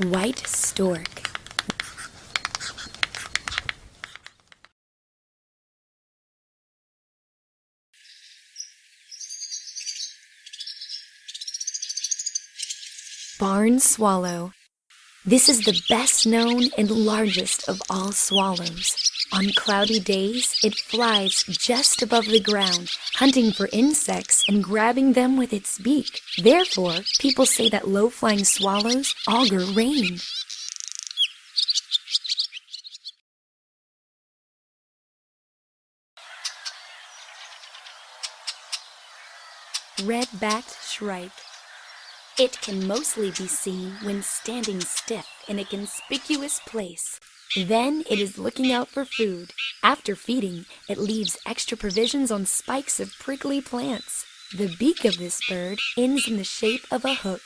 White stork. Barn swallow. This is the best known and largest of all swallows. On cloudy days, it flies just above the ground, hunting for insects and grabbing them with its beak. Therefore, people say that low-flying swallows augur rain. Red-backed shrike. It can mostly be seen when standing stiff in a conspicuous place. Then it is looking out for food. After feeding, it leaves extra provisions on spikes of prickly plants. The beak of this bird ends in the shape of a hook.